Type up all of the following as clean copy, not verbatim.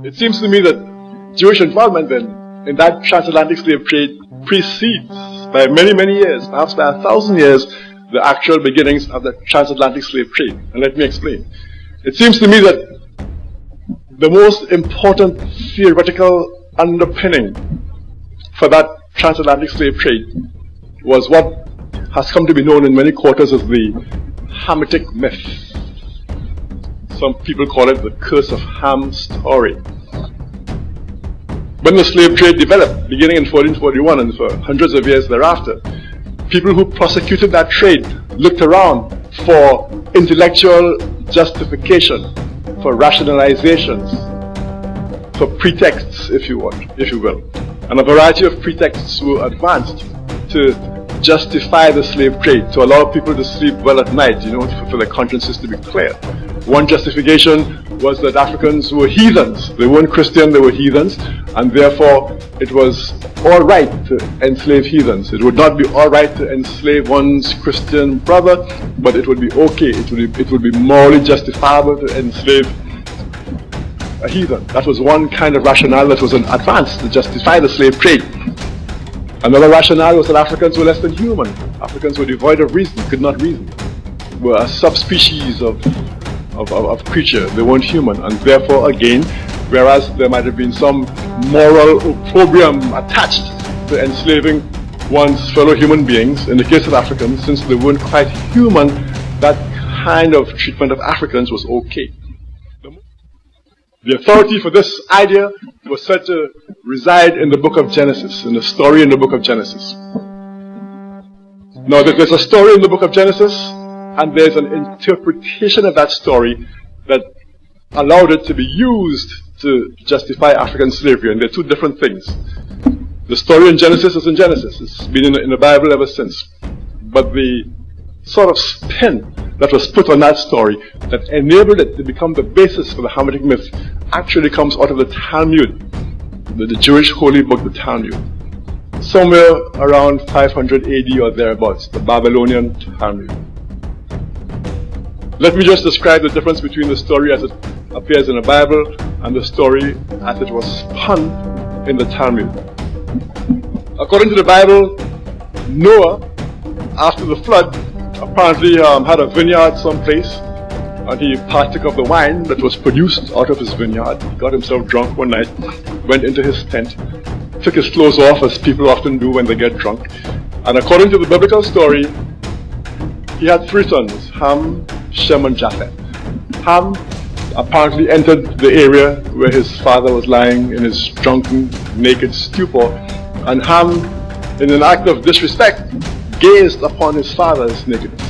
It seems to me that Jewish involvement then in that transatlantic slave trade precedes by many, many years, perhaps by 1,000 years, the actual beginnings of the transatlantic slave trade. And let me explain. It seems to me that the most important theoretical underpinning for that transatlantic slave trade was what has come to be known in many quarters as the Hamitic myth. Some people call it the curse of Ham story. When the slave trade developed, beginning in 1441 and for hundreds of years thereafter, people who prosecuted that trade looked around for intellectual justification, for rationalizations, for pretexts, if you will. And a variety of pretexts were advanced to justify the slave trade, to allow people to sleep well at night, for their consciences to be clear. One justification was that Africans were heathens. They weren't Christian, they were heathens, and therefore it was all right to enslave heathens. It would not be all right to enslave one's Christian brother, but it would be okay, it would be morally justifiable to enslave a heathen. That was one kind of rationale that was advanced to justify the slave trade. Another rationale was that Africans were less than human. Africans were devoid of reason, could not reason, were a subspecies of creature. They weren't human, and therefore again, whereas there might have been some moral opprobrium attached to enslaving one's fellow human beings, in the case of Africans, since they weren't quite human, that kind of treatment of Africans was okay. The authority for this idea was said to reside in the book of Genesis, in the story in the book of Genesis. Now, there's a story in the book of Genesis, and there's an interpretation of that story that allowed it to be used to justify African slavery, and they're two different things. The story in Genesis is in Genesis. It's been in the Bible ever since. But the sort of spin that was put on that story that enabled it to become the basis for the Hamitic myth actually comes out of the Talmud, the Jewish holy book, the Talmud. Somewhere around 500 AD or thereabouts, the Babylonian Talmud. Let me just describe the difference between the story as it appears in the Bible and the story as it was spun in the Talmud. According to the Bible, Noah, after the flood, apparently had a vineyard someplace, and he partook of the wine that was produced out of his vineyard. He got himself drunk one night, went into his tent, took his clothes off, as people often do when they get drunk, and according to the biblical story, he had three sons, Ham, Shem, and Japheth. Ham apparently entered the area where his father was lying in his drunken, naked stupor, and Ham, in an act of disrespect, gazed upon his father's nakedness,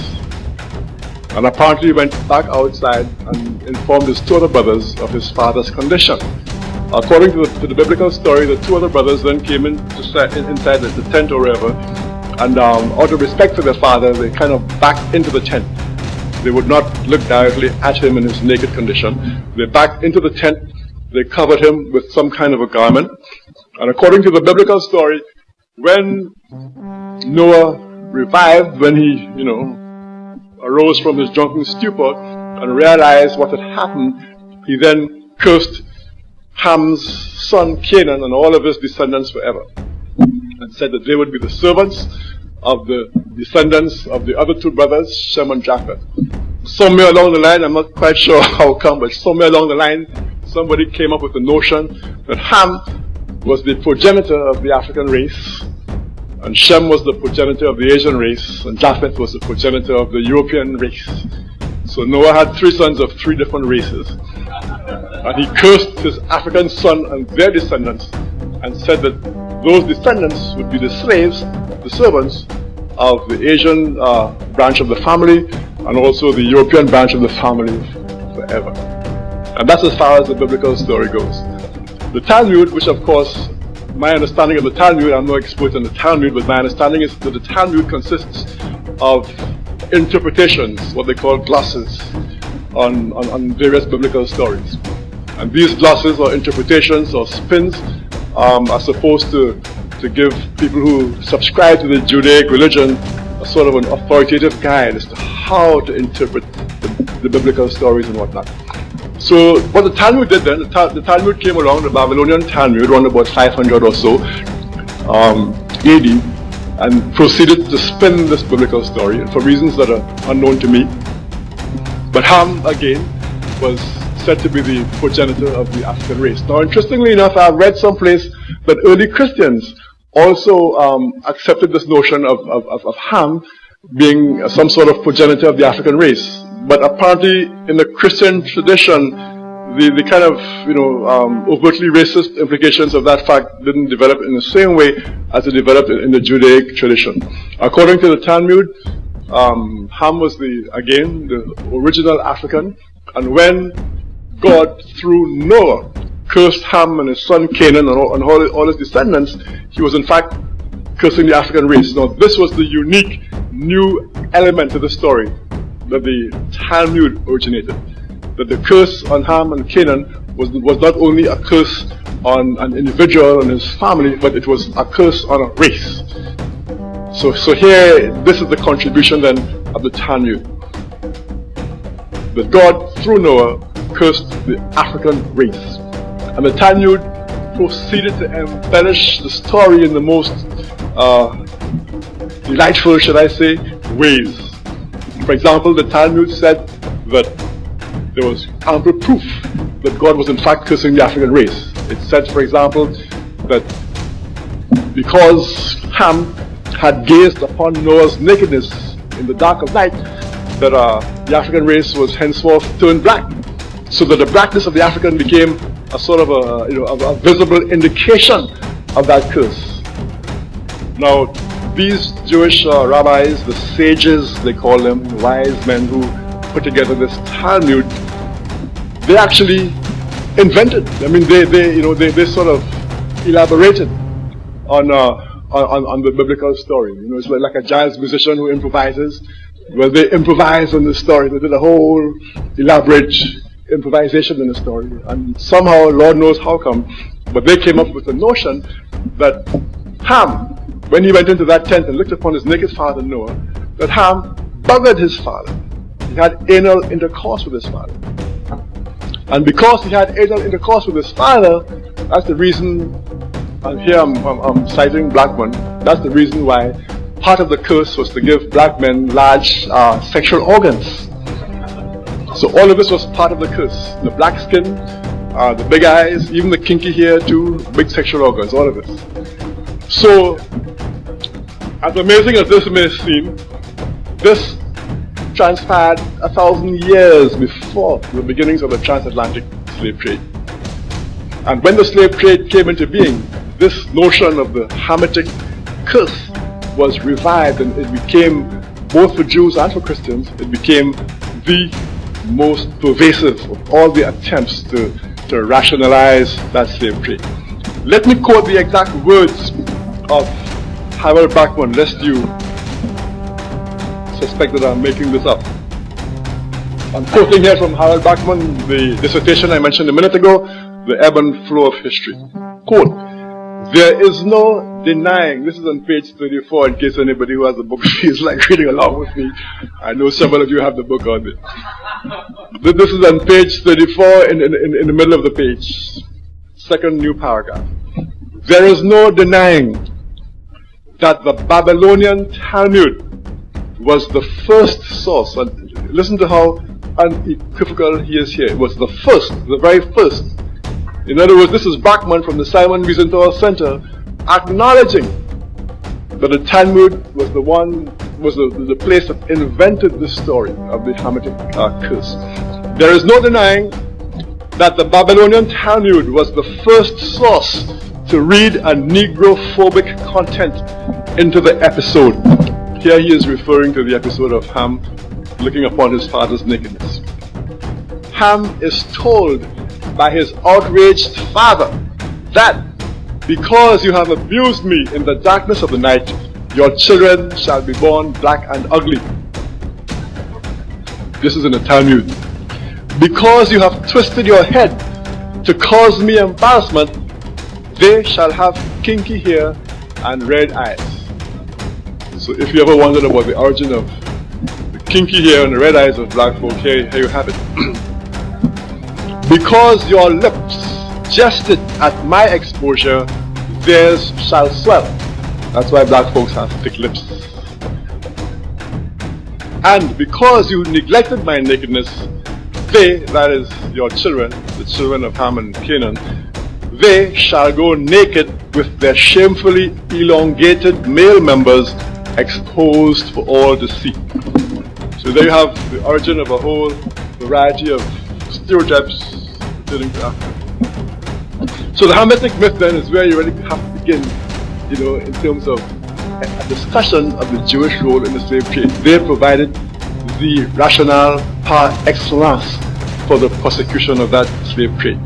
and apparently went back outside and informed his two other brothers of his father's condition. According to the biblical story, the two other brothers then came inside the tent or wherever, and out of respect for their father, they kind of backed into the tent. They would not look directly at him in his naked condition. They backed into the tent, they covered him with some kind of a garment, and according to the biblical story, when Noah revived, when he, arose from his drunken stupor and realized what had happened, he then cursed Ham's son Canaan and all of his descendants forever, and said that they would be the servants of the descendants of the other two brothers, Shem and Japheth. Somewhere along the line, I'm not quite sure how come, but somewhere along the line, somebody came up with the notion that Ham was the progenitor of the African race, and Shem was the progenitor of the Asian race, and Japheth was the progenitor of the European race. So Noah had three sons of three different races, and he cursed his African son and their descendants, and said that those descendants would be the slaves, the servants of the Asian branch of the family, and also the European branch of the family forever. And that's as far as the biblical story goes. The Talmud, which of course, my understanding of the Talmud, I'm no expert in the Talmud, but my understanding is that the Talmud consists of interpretations, what they call glosses, on various biblical stories. And these glosses or interpretations or spins are supposed to give people who subscribe to the Judaic religion a sort of an authoritative guide as to how to interpret the biblical stories and whatnot. So what the Talmud did then, the Talmud came along, the Babylonian Talmud, around about 500 or so AD, and proceeded to spin this biblical story for reasons that are unknown to me. But Ham, again, was said to be the progenitor of the African race. Now, interestingly enough, I've read someplace that early Christians also accepted this notion of Ham being some sort of progenitor of the African race. But apparently, in the Christian tradition, the kind of, overtly racist implications of that fact didn't develop in the same way as it developed in the Judaic tradition. According to the Talmud, Ham was the original African, and when God, through Noah, cursed Ham and his son Canaan and all his descendants, he was in fact cursing the African race. Now, this was the unique new element to the story that the Talmud originated. That the curse on Ham and Canaan was not only a curse on an individual and his family, but it was a curse on a race. So here, this is the contribution then of the Talmud. That God, through Noah, cursed the African race. And the Talmud proceeded to embellish the story in the most delightful, should I say, ways. For example, the Talmud said that there was ample proof that God was in fact cursing the African race. It said, for example, that because Ham had gazed upon Noah's nakedness in the dark of night, that the African race was henceforth turned black, so that the blackness of the African became a sort of a visible indication of that curse. Now, these Jewish rabbis, the sages, they call them, wise men who put together this Talmud, they actually invented. I mean, they sort of elaborated on the biblical story. It's like a jazz musician who improvises. Well, they improvised on the story. They did a whole elaborate improvisation in the story, and somehow, Lord knows how come, but they came up with the notion that Ham, when he went into that tent and looked upon his naked father Noah, that Ham buggered his father. He had anal intercourse with his father. And because he had anal intercourse with his father, that's the reason, and here I'm citing Blackman, that's the reason why part of the curse was to give black men large sexual organs. So all of this was part of the curse. The black skin, the big eyes, even the kinky hair too, big sexual organs, all of this. So, as amazing as this may seem, this transpired 1,000 years before the beginnings of the transatlantic slave trade. And when the slave trade came into being, this notion of the Hamitic curse was revived, and it became, both for Jews and for Christians, it became the most pervasive of all the attempts to rationalize that slave trade. Let me quote the exact words of Harold Bachman, lest you suspect that I'm making this up. I'm quoting here from Harold Bachman, the dissertation I mentioned a minute ago, The Ebb and Flow of History. Quote, "There is no denying," this is on page 34 in case anybody who has the book feels like reading along with me. I know several of you have the book on it. This is on page 34 in the middle of the page. Second new paragraph. "There is no denying that the Babylonian Talmud was the first source," and listen to how unequivocal he is here. It was the first, the very first. In other words, this is Bachman from the Simon Wiesenthal Center acknowledging that the Talmud was the place that invented the story of the Hamitic curse. "There is no denying that the Babylonian Talmud was the first source to read a Negrophobic content into the episode." Here he is referring to the episode of Ham looking upon his father's nakedness. Ham is told by his outraged father that because you have abused me in the darkness of the night, your children shall be born black and ugly. This is in the Talmud. Because you have twisted your head to cause me embarrassment, they shall have kinky hair and red eyes. So if you ever wondered about the origin of the kinky hair and the red eyes of black folk, here you have it. Because your lips jested at my exposure, theirs shall swell. That's why black folks have thick lips. And because you neglected my nakedness, they, that is your children, the children of Ham and Canaan, they shall go naked with their shamefully elongated male members exposed for all to see. So there you have the origin of a whole variety of stereotypes pertaining to Africa. So the Hamitic myth then is where you really have to begin, in terms of a discussion of the Jewish role in the slave trade. They provided the rationale par excellence for the prosecution of that slave trade.